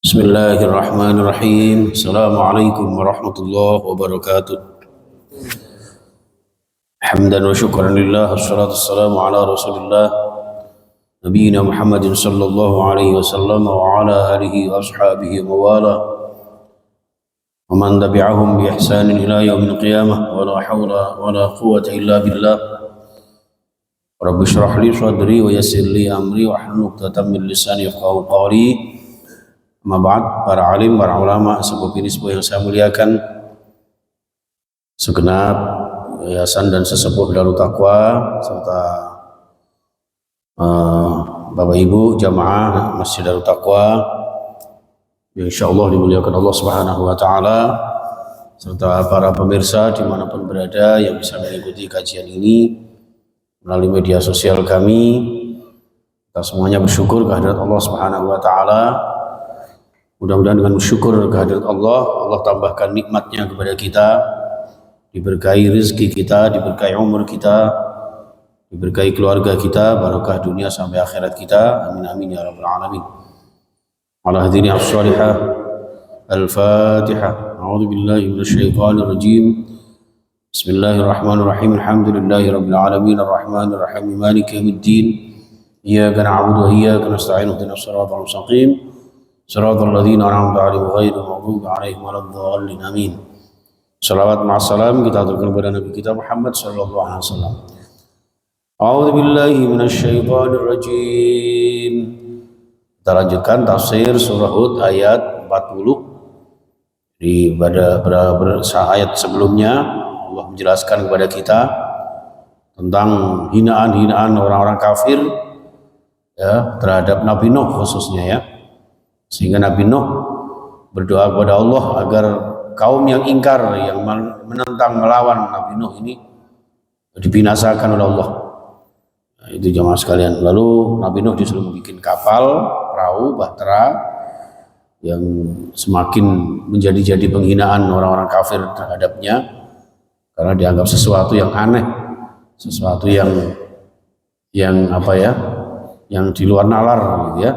Bismillahirrahmanirrahim. Assalamualaikum warahmatullahi wabarakatuh. Hamdan wa syukran lillah, wassalatu wassalamu ala rasulillah Nabiina Muhammadin sallallahu alaihi wasallam wa ala alihi wa ashabihi wa wala wa man tabi'ahum bi ihsanin ila yaumil qiyamah wa la hawla wa la quwwata illa billah. Rabbi shrah li sadri wa yassir li amri wa hlul 'uqdatam min lisani yafqahu qawli. Amma ba'd, para alim, para ulama, sepupu ini sepupu yang saya muliakan, segenap yayasan dan sesepuh Darut Taqwa serta Bapak Ibu jamaah Masjid Darut Taqwa yang insyaallah dimuliakan Allah Subhanahu wa taala, serta para pemirsa dimanapun berada yang bisa mengikuti kajian ini melalui media sosial kami. Kita semuanya bersyukur kehadirat Allah Subhanahu wa taala. Mudah-mudahan dengan bersyukur kehadirat Allah, Allah tambahkan nikmatnya kepada kita, diberkahi rezeki kita, diberkahi umur kita, diberkahi keluarga kita, barakah dunia sampai akhirat kita. Amin amin ya rabbal alamin. Ala hadini as-salihah. Al-Fatihah. A'udzu billahi minasyaitonir rajim. Bismillahirrahmanirrahim. Alhamdulillahi rabbil alamin arrahmanir rahim maliki yaumiddin. Iyyaka na'budu wa iyyaka nasta'in ihdinas siratal mustaqim. Shiratal ladzina an'amta 'alaihim ghairil maghdubi 'alaihim waladdallin. Amin. Shalawat ma'assalam kita aturkan kepada Nabi kita Muhammad sallallahu alaihi wasallam. A'udzu billahi minasyaitonir rajim. Kita lanjutkan tafsir surah Hud ayat 40. Pada ayat sebelumnya Allah menjelaskan kepada kita tentang hinaan-hinaan orang-orang kafir ya terhadap Nabi Nuh khususnya ya. Sehingga Nabi Nuh berdoa kepada Allah agar kaum yang ingkar, yang menentang, melawan Nabi Nuh ini dibinasakan oleh Allah. Nah, itu jamaah sekalian. Lalu Nabi Nuh disuruh bikin kapal, perahu, bahtera yang semakin menjadi penghinaan orang-orang kafir terhadapnya karena dianggap sesuatu yang aneh, sesuatu yang apa ya, yang di luar nalar gitu ya.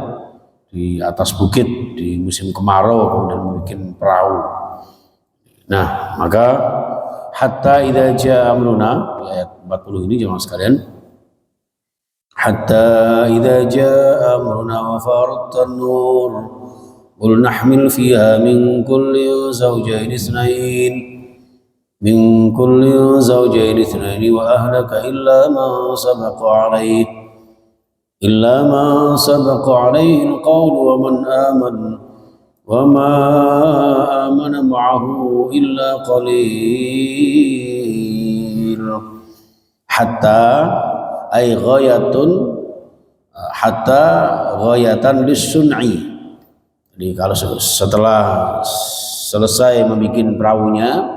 Di atas bukit di musim kemarau kemudian membuat perahu. Nah, maka hatta idza jaa amruna, ayat 40 ini jemaah sekalian. Hatta idza jaa amruna wa faradta an-nur qul nahmil fiha min kulli zawjayn itsnain wa ahlaka illa ma sabaqa alaihi إلا ما سبق عليه القول وما آمن معه إلا قليل حتى أي غاية للصنع. Jadi kalau setelah selesai membuat perahunya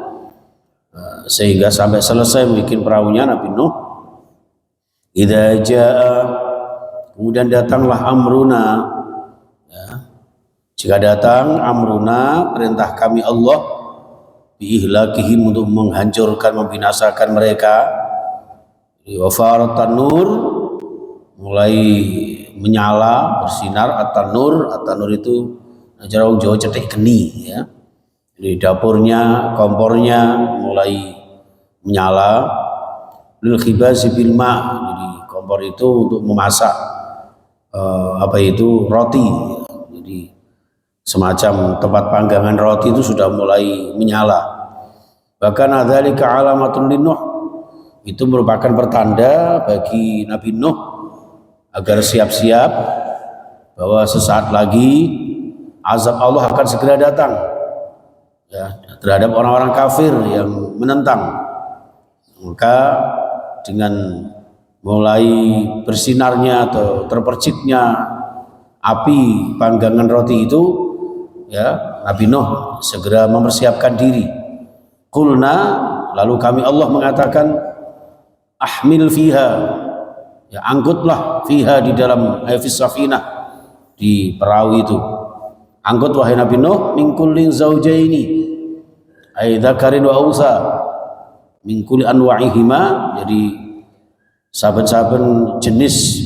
sehingga sampai selesai membuat perahunya Nabi Nuh, idza jaa, kemudian datanglah amruna ya. Jika datang amruna, perintah kami Allah, biihlakihim, untuk menghancurkan, membinasakan mereka. Wa faratan nur, mulai menyala, bersinar. At-tanur itu jarang Jawa cetek geni ya. Jadi dapurnya, kompornya mulai menyala. Lil khibazi bil ma, jadi kompor itu untuk memasak roti. Jadi semacam tempat panggangan roti itu sudah mulai menyala. Bahkan adzalika alamatun linuh, itu merupakan pertanda bagi Nabi Nuh agar siap-siap bahwa sesaat lagi azab Allah akan segera datang ya terhadap orang-orang kafir yang menentang. Maka dengan mulai bersinarnya atau terperciknya api panggangan roti itu ya, Nabi Nuh segera mempersiapkan diri. Qulna, lalu kami Allah mengatakan, ahmil fiha, ya angkutlah, fiha di dalam fis safinah, di perahu itu. Angkut wahai Nabi Nuh, min kullin zaujaini ay dzakarin wa unsa, min kulli anwa'ihima, jadi saben-saben jenis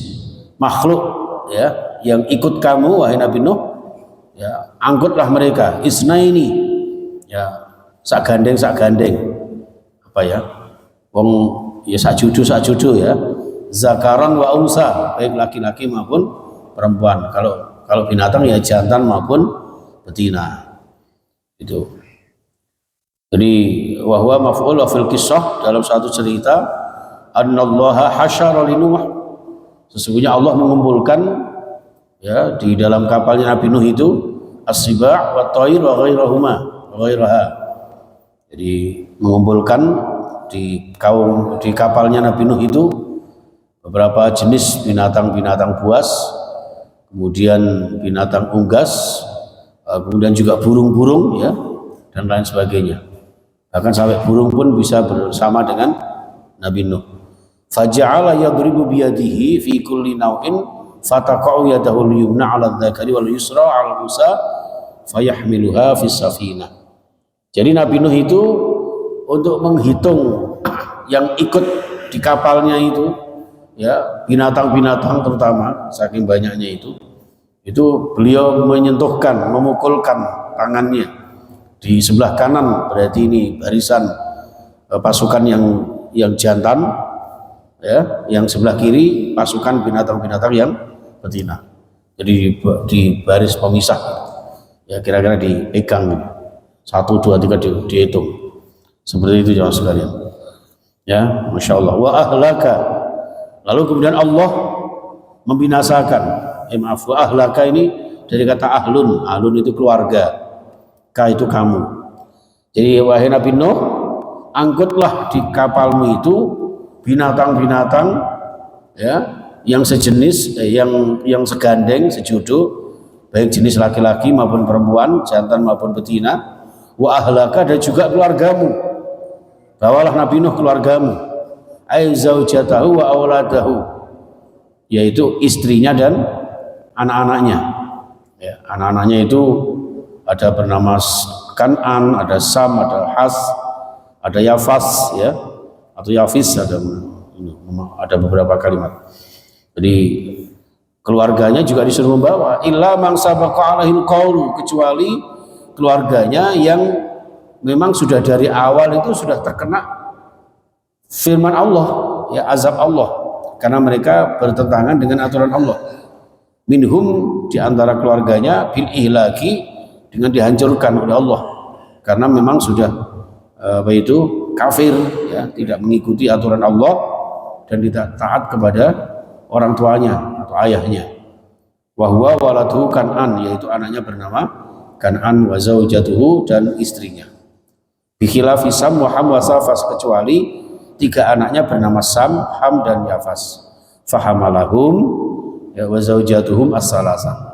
makhluk ya yang ikut kamu wahai Nabi Nuh ya angkutlah mereka isnaini, ya sak gandeng apa ya, wong ya sak judu ya, zakaran wa unsa, baik laki-laki maupun perempuan. Kalau binatang ya jantan maupun betina. Itu. Jadi wahwa maf'ul fil qissah, dalam satu cerita, annallaha hasyara li Nuh, sesungguhnya Allah mengumpulkan ya di dalam kapalnya Nabi Nuh itu as-siba' wa thair wa ghairaha. Jadi mengumpulkan di kapalnya Nabi Nuh itu beberapa jenis binatang-binatang buas, kemudian binatang unggas, kemudian juga burung-burung ya, dan lain sebagainya. Bahkan sampai burung pun bisa bersama dengan Nabi Nuh. Faja'ala yadribu biyadihi fi kulli naw'in fataqa'u yadahu al-yumna 'ala adh-dhakari wal yusra 'ala al-unsa fayahmiluha fi safinah. Jadi Nabi Nuh itu untuk menghitung yang ikut di kapalnya itu ya, binatang-binatang terutama saking banyaknya itu beliau memukulkan tangannya di sebelah kanan, berarti ini barisan pasukan yang jantan ya, yang sebelah kiri pasukan binatang-binatang yang betina. Jadi di baris pemisah ya, kira-kira dipegang 1, 2, 3 dihitung seperti itu jemaah sekalian ya, Masya Allah. Wa ahlaka, lalu kemudian Allah membinasakan, wa ahlaka ini dari kata ahlun itu keluarga, ka itu kamu. Jadi wahai Nabi Nuh, angkutlah di kapalmu itu binatang-binatang ya, yang sejenis, yang segandeng, sejodoh, baik jenis laki-laki maupun perempuan, jantan maupun betina. Wa ahlaka, dan juga keluargamu. Bawalah Nabi Nuh keluargamu, ai zaujatahu wa auladahu, yaitu istrinya dan anak-anaknya ya, anak-anaknya itu ada bernama Kan'an, ada Sam, ada Has, ada Yafas ya, atau Yafis, ada beberapa kalimat. Jadi keluarganya juga disuruh membawa, illa man sabaqa alaihil qaulu, kecuali keluarganya yang memang sudah dari awal itu sudah terkena firman Allah ya, azab Allah, karena mereka bertentangan dengan aturan Allah. Minhum, di antara keluarganya, bil ihlaki, dengan dihancurkan oleh Allah, karena memang sudah kafir ya, tidak mengikuti aturan Allah dan tidak taat kepada orang tuanya atau ayahnya. Wa huwa waladuhu Kan'an, yaitu anaknya bernama Kan'an, wa zaujatuhu, dan istrinya. Bi khilafi Sam wa Ham wa Safas, kecuali 3 anaknya bernama Sam, Ham, dan Yafas. Fahamalahum ya, wa zaujatuhum as-salasa.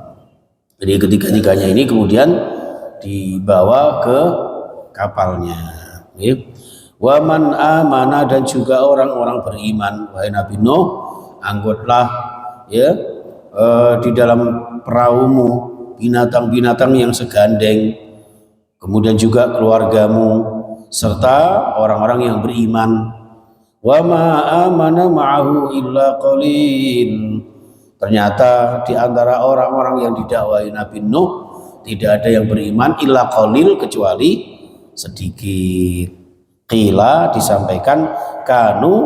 Jadi ketiga-tiganya ini kemudian dibawa ke kapalnya. Wa man amana, dan juga orang-orang beriman, wahai Nabi Nuh, angkutlah ya di dalam perahumu binatang-binatang yang segandeng, kemudian juga keluargamu serta orang-orang yang beriman. Wa ma amana ma'ahu illa qalil. Ternyata di antara orang-orang yang didakwai Nabi Nuh tidak ada yang beriman illa qalil, kecuali sedikit. Qila, disampaikan, kanu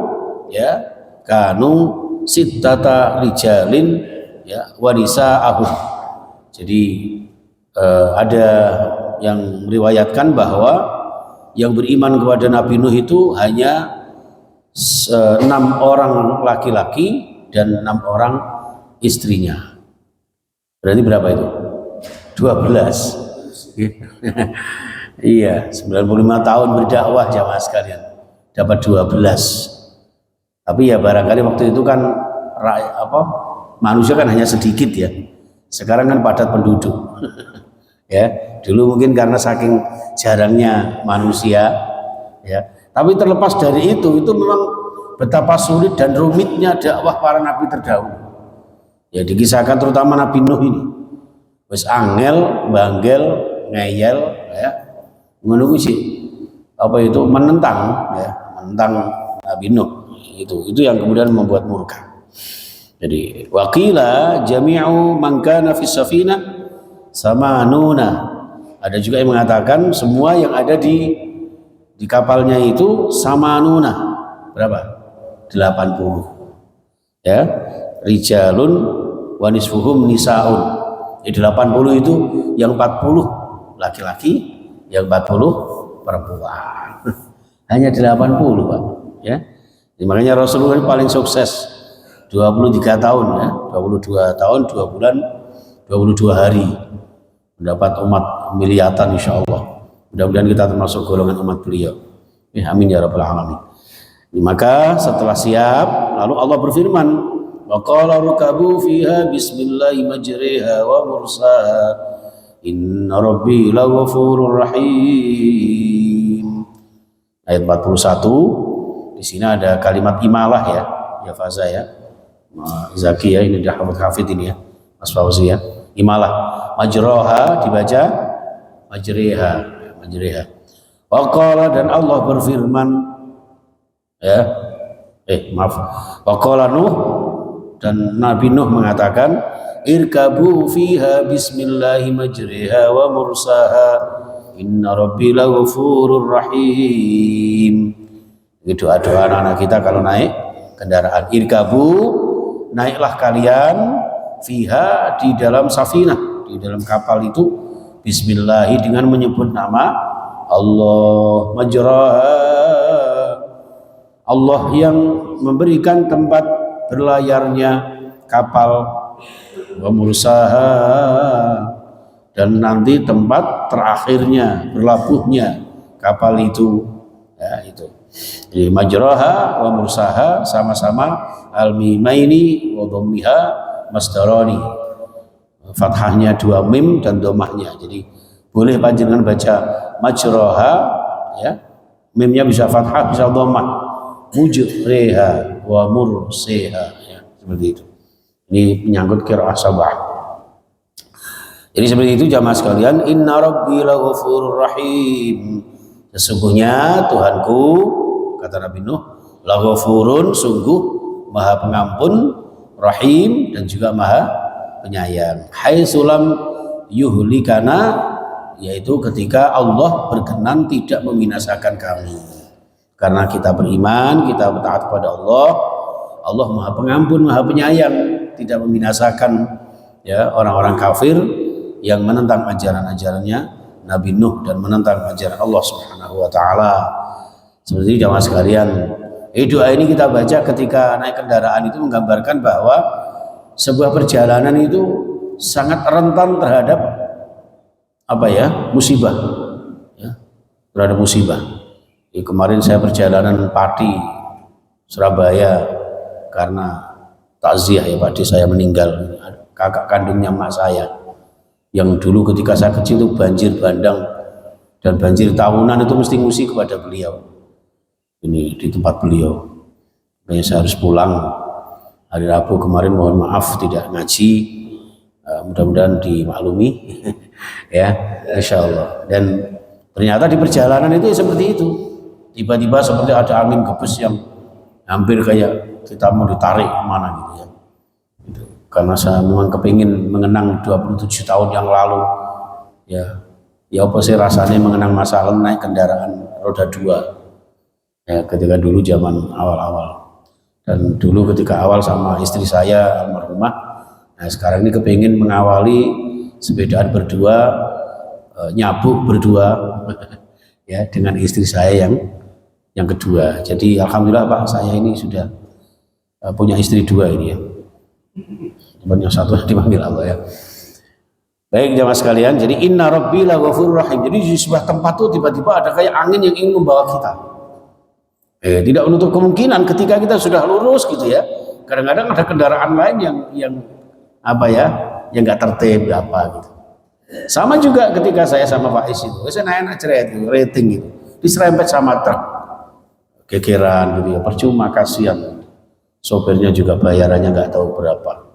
sittata rijalin ya, wanisa ahum. Jadi ada yang meriwayatkan bahwa yang beriman kepada Nabi Nuh itu hanya 6 orang laki-laki dan 6 orang istrinya. Berarti berapa itu? 12. Iya, 95 tahun berdakwah jamaah sekalian, dapat 12. Tapi ya barangkali waktu itu kan manusia kan hanya sedikit ya. Sekarang kan padat penduduk. Ya, dulu mungkin karena saking jarangnya manusia ya. Tapi terlepas dari itu memang betapa sulit dan rumitnya dakwah para nabi terdahulu. Ya, dikisahkan terutama Nabi Nuh ini. Wis angel, banggel, ngeyel ya. Ngono sih menentang Nabi Nuh. Itu yang kemudian membuat murka. Jadi waqila jami'u man kana fis safinah, samanuna. Ada juga yang mengatakan semua yang ada di kapalnya itu samanuna. Berapa? 80. Ya. Rijalun wa nisfuhum nisaun. 80 itu yang 40 laki-laki, yang 40 perempuan. Hanya 80, Pak. Ya. Makanya Rasulullah paling sukses 23 tahun ya, 22 tahun 2 bulan 22 hari mendapat umat miliatan insyaallah. Mudah-mudahan kita termasuk golongan umat beliau. Ya, amin ya rabbal alamin. Maka setelah siap lalu Allah berfirman, wa qala rukabu fiha bismillahi majriha wa mursaha inna rabbi laghafurur rahim. Ayat 41. Di sini ada kalimat imalah ya Faza ya, Zaki ya, ini dah hafid ini ya, Mas Fauzi ya. Imalah, majroha dibaca majriha, majriha. Waqala dan Allah berfirman ya, maaf. Waqala Nuh dan Nabi Nuh mengatakan, irkabu fiha bismillahi majriha wa mursaha inna rabbi laghafurur rahim. Itu doa anak-anak kita kalau naik kendaraan. Irkabu, naiklah kalian fiha di dalam safinah, di dalam kapal itu bismillahi dengan menyebut nama Allah, majraha, Allah yang memberikan tempat berlayarnya kapal, wa mursaha, dan nanti tempat terakhirnya berlabuhnya kapal itu ya itu. Jadi majraha wa mursaha sama-sama al-mimaini wa dhammiha masdarani. Fathahnya 2 mim dan dhammahnya. Jadi boleh panjenengan baca majraha ya. Mimnya bisa fathah bisa dhammah. Mujriha wa mursiha ya, seperti itu. Ini menyangkut qiraah sabah. Jadi seperti itu jamaah sekalian, inna rabbi laghafurur rahim. Sesungguhnya Tuhanku, kata Nabi Nuh, laghafurun, sungguh maha pengampun, rahim, dan juga maha penyayang. Hai sulam yuhlikana, yaitu ketika Allah berkenan tidak membinasakan kami. Karena kita beriman, kita taat kepada Allah, Allah maha pengampun, maha penyayang, tidak membinasakan ya orang-orang kafir yang menentang ajaran-ajarannya Nabi Nuh dan menentang ajaran Allah Subhanahu wa taala. Seperti jamaah sekalian, doa ini kita baca ketika naik kendaraan itu menggambarkan bahwa sebuah perjalanan itu sangat rentan terhadap apa ya? Musibah. Ya, terhadap musibah. Kemarin saya perjalanan Pati Surabaya karena takziah ya, Pati saya meninggal, kakak kandungnya mak saya. Yang dulu ketika saya kecil itu banjir bandang dan banjir tahunan itu mesti ngungsi kepada beliau. Ini di tempat beliau. Makanya saya harus pulang hari Rabu kemarin, mohon maaf tidak ngaji. Mudah-mudahan dimaklumi ya, insya Allah. Dan ternyata di perjalanan itu seperti itu. Tiba-tiba seperti ada angin gembus yang hampir kayak kita mau ditarik kemana gitu ya. Karena saya memang kepingin mengenang 27 tahun yang lalu ya apa sih rasanya mengenang masa lalu naik kendaraan roda 2 ya, ketika dulu zaman awal-awal. Dan dulu ketika awal sama istri saya almarhumah, nah sekarang ini kepingin mengawali sepedaan berdua, nyabuk berdua ya dengan istri saya yang kedua. Jadi alhamdulillah Pak, saya ini sudah punya istri 2 ini ya. Yang satu dipanggil Allah ya. Baik jamaah sekalian, jadi inna rabbi laghafurur rahim. Jadi di sebuah tempat itu tiba-tiba ada kayak angin yang ingin membawa kita. Tidak menutup kemungkinan ketika kita sudah lurus gitu ya. Kadang-kadang ada kendaraan lain yang apa ya, yang nggak tertib apa gitu. Sama juga ketika saya sama Pak Is itu, saya naik rating gitu, diserempet sama truk, gegeran gitu ya, percuma kasihan. Sopirnya juga bayarannya nggak tahu berapa.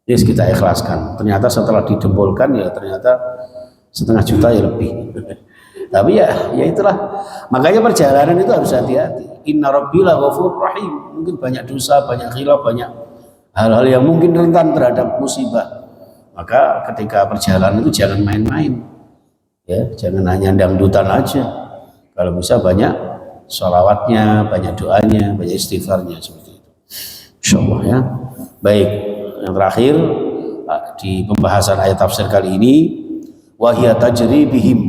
Yes, kita ikhlaskan. Ternyata setelah didembolkan ya ternyata 1,5 juta ya lebih. Tapi ya itulah. Makanya perjalanan itu harus hati-hati. Inna rabbi laghafurur rahim. Mungkin banyak dosa, banyak khilaf, banyak hal-hal yang mungkin rentan terhadap musibah. Maka ketika perjalanan itu jangan main-main, ya, jangan hanya dangdutan aja. Kalau bisa banyak sholawatnya, banyak doanya, banyak istighfarnya seperti itu. Insyaallah ya. Baik, yang terakhir di pembahasan ayat tafsir kali ini, wahya tajri bihim.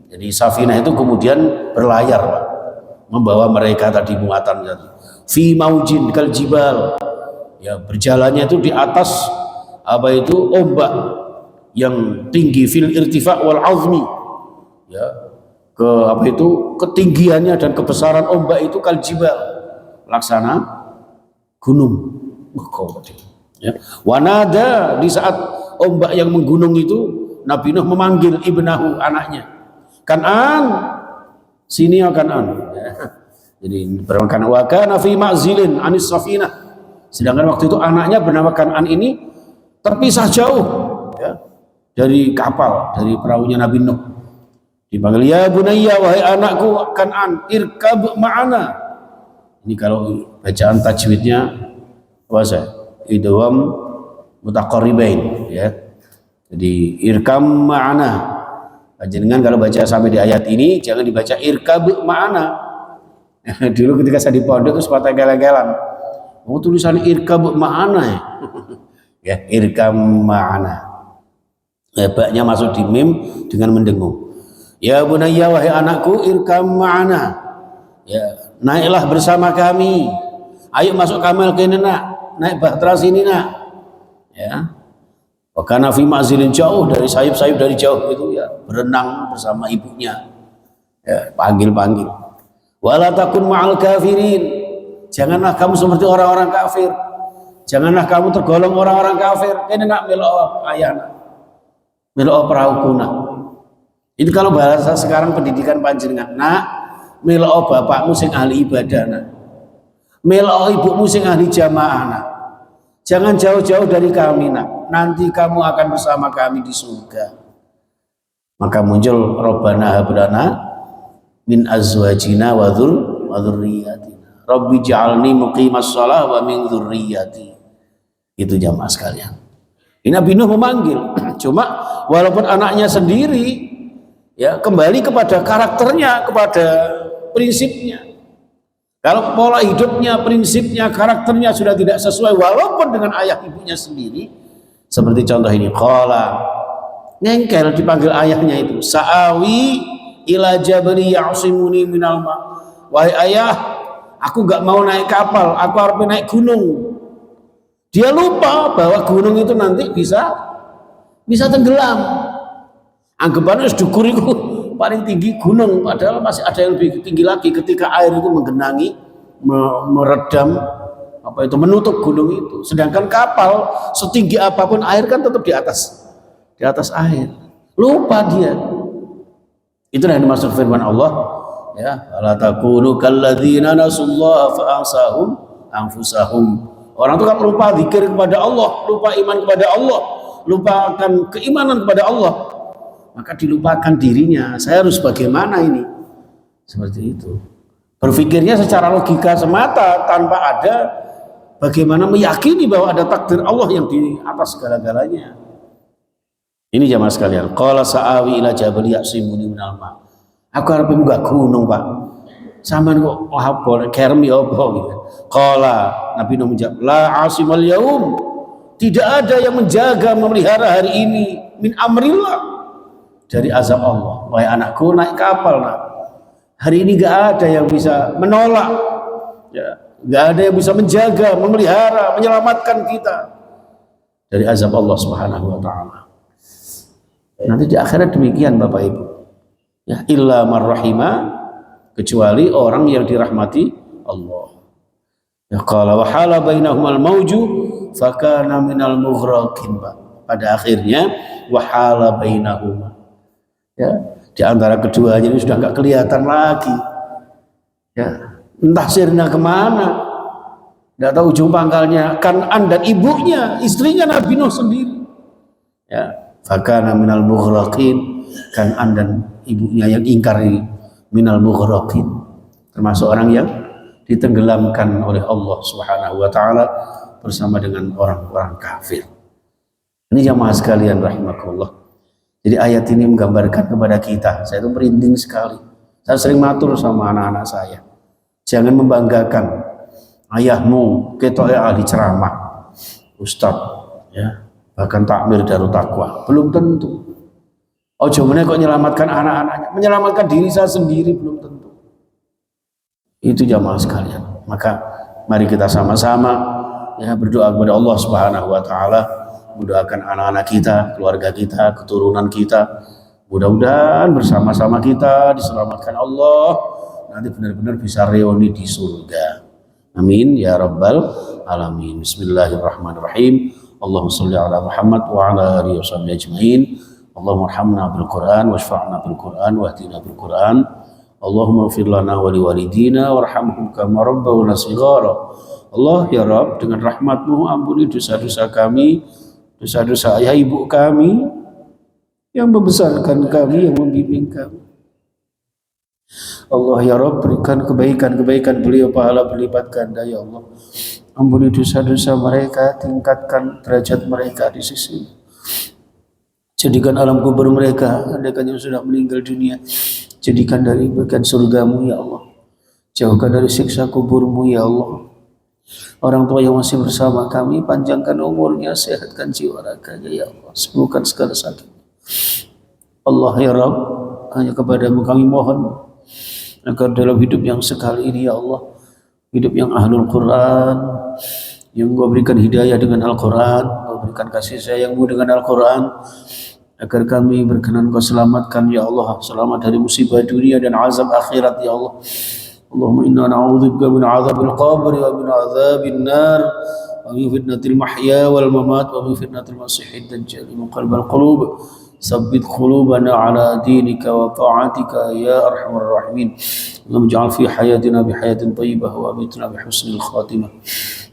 Jadi safinah itu kemudian berlayar, Pak, membawa mereka tadi muatan tadi. Fi maujin kal jibal. Ya, berjalannya itu di atas apa itu ombak yang tinggi, fil irtifa wal azmi. Ya, ke apa itu ketinggiannya dan kebesaran ombak itu kal jibal, laksana gunung. Ya. Wanada, di saat ombak yang menggunung itu Nabi Nuh memanggil ibnahu, anaknya Kan'an, sini ya Kan'an. Ya. Jadi bermakan wa kana fi ma'zilin anis safinah. Sedangkan waktu itu anaknya bernama Kan'an ini terpisah jauh, ya, dari kapal, dari perahunya Nabi Nuh. Dipanggil, ya bunayya, wahai anakku Kan'an, irkab ma'ana. Ini kalau bacaan tajwidnya puasa idgham mutaqarribain, ya. Jadi irkam ma'ana. Jangan kalau baca sampai di ayat ini jangan dibaca irkab ma'ana. Dulu ketika saya di pondok itu sempat gel-gelan. Oh, tulisan irkab ma'ana ya. Ya, irkam ma'ana. Baknya masuk di mim dengan mendengung. Ya bunayya, wahai anakku, irkam ma'ana. Ya, naiklah bersama kami. Ayo masuk kamel ke ini, nak. Naik bahtera sini, nak. Ya. Karena fi ma'zilin, jauh dari sayap-sayap, dari jauh itu, ya, berenang bersama ibunya. Ya, panggil-panggil. Wala takun ma'al kafirin. Janganlah kamu seperti orang-orang kafir. Janganlah kamu tergolong orang-orang kafir. Ini nak melo ayana. Melo perahu kuna. Ini kalau bahasa sekarang pendidikan panjenengan, nak melo bapakmu sing ahli ibadah, nak. Melo ibumu sing ahli jamaah, nak. Jangan jauh-jauh dari kami, nak. Nanti kamu akan bersama kami di surga. Maka muncul Rabbana hablana min azwajina wa dzurriyyatina. Rabbi ja'alni muqimas shalah wa min dzurriyyati. Itu jamaah sekalian. Ini Nabi Nuh memanggil. Cuma walaupun anaknya sendiri, ya, kembali kepada karakternya, kepada prinsipnya. Kalau pola hidupnya, prinsipnya, karakternya sudah tidak sesuai walaupun dengan ayah ibunya sendiri, seperti contoh ini, qala, ngengkel dipanggil ayahnya itu, sa'awi ila jabali ya'simuni minal ma. Wahai ayah, aku gak mau naik kapal, aku harus naik gunung. Dia lupa bahwa gunung itu nanti bisa tenggelam. Anggapannya dukur itu paling tinggi gunung, padahal masih ada yang lebih tinggi lagi ketika air itu menggenangi, meredam, apa itu, menutup gunung itu. Sedangkan kapal setinggi apapun air kan tetap di atas air. Lupa dia. Itu yang dimaksud firman Allah, ya, la takunu kalladzina nasullaha fa ansahum anfusahum. Orang itu kan lupa zikir kepada Allah, lupa iman kepada Allah, lupakan keimanan kepada Allah, maka dilupakan dirinya. Saya harus bagaimana ini? Seperti itu. Berpikirnya secara logika semata tanpa ada bagaimana meyakini bahwa ada takdir Allah yang di atas segala-galanya. Ini jamaah sekalian. Qala sa'awi ila jabal ya'simuni minal ma. Aku harap munggah gunung, Pak. Sampeyan kok apa kermi apa gitu. Qala, Nabi Nuh menjawab, la asimal yaum. Tidak ada yang menjaga memelihara hari ini min amrillah, dari azab Allah. Wahai anakku, naik kapal, nak. Hari ini gak ada yang bisa menolak, ya, gak ada yang bisa menjaga, memelihara, menyelamatkan kita dari azab Allah Subhanahu wa ta'ala. Nanti di akhirat demikian, Bapak Ibu. Ya, illa marrahima, kecuali orang yang dirahmati Allah. Ya, qala wa hala bainahumal mauju fakana minal mughraqin. Pada akhirnya wa hala bainahuma, ya, di antara keduanya ini sudah nggak kelihatan lagi, ya, entah sirna kemana, nggak tahu ujung pangkalnya. Kan'an dan ibunya, istrinya Nabi Nuh sendiri, ya, fakana minal mughraqin. Kan'an dan ibunya yang ingkar ini minal mughraqin, termasuk orang yang ditenggelamkan oleh Allah Subhanahu wa ta'ala bersama dengan orang-orang kafir. Ini jamaah sekalian rahimakumullah. Jadi ayat ini menggambarkan kepada kita, saya itu merinding sekali. Saya sering matur sama anak-anak saya, jangan membanggakan ayahmu ketok ahli ceramah, ustadz, ya, bahkan takmir Darut Taqwa, belum tentu. Oh jawabannya kok menyelamatkan anak-anaknya, menyelamatkan diri saya sendiri belum tentu. Itu jamaah sekalian. Maka mari kita sama-sama ya berdoa kepada Allah Subhanahu wa taala, mendoakan anak-anak kita, keluarga kita, keturunan kita. Mudah-mudahan bersama-sama kita diselamatkan Allah, nanti benar-benar bisa reuni di surga. Amin ya rabbal alamin. Bismillahirrahmanirrahim. Allahumma sholli ala Muhammad wa ala alihi washabihi ajmain. Allahumma arhamna bil Qur'an washfa'na bil Qur'an wahdina bil Qur'an. Allahumma ighfir lana wa liwalidina warhamhum kama rabbawna shighara. Allah ya Rabb, dengan rahmat-Mu ampuni dosa-dosa kami, dosa-dosa ayah ibu kami yang membesarkan kami, yang membimbing kami. Allah ya Rabb, berikan kebaikan-kebaikan beliau pahala berlipat ganda ya Allah. Ampuni dosa-dosa mereka, tingkatkan derajat mereka di sisi. Jadikan alam kubur mereka, andaikan yang sudah meninggal dunia, jadikan dari bagian surgamu ya Allah. Jauhkan dari siksa kuburmu ya Allah. Orang tua yang masih bersama kami, panjangkan umurnya, sehatkan jiwa raganya ya Allah, sembuhkan segala sakit. Allah ya Rabb, hanya kepadamu kami mohon agar dalam hidup yang sekali ini ya Allah, hidup yang ahlul Quran, yang Engkau berikan hidayah dengan Al-Quran, Engkau berikan kasih sayangmu dengan Al-Quran, agar kami berkenan Engkau selamatkan ya Allah, selamat dari musibah dunia dan azab akhirat ya Allah. Allahumma inna na'udzubika min azabil qabri wa min azabil nar wa min fitnatil mahya wal mamat wa min fitnatil masiihid dajjal wa qalbal qulub. Sabbit qulubana ala dinika wa ta'atika ya arhamar rahimin. Allahumma ij'al fi hayatina bi hayatin thayyibah wa amitna bi husnil khatimah.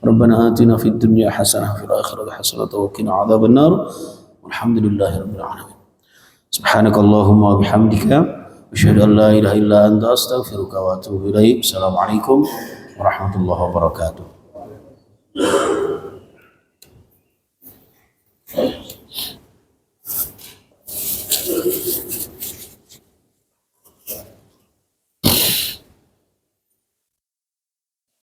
Rabbana atina fid dunya hasanah wa fil akhirati hasanah wa qina adzaban nar. Walhamdulillahirabbil alamin. Subhanakallahumma wa bihamdika asyhadu an la ilaha illa anta astaghfiruka wa atubu ilaik. Assalamualaikum warahmatullahi wabarakatuh.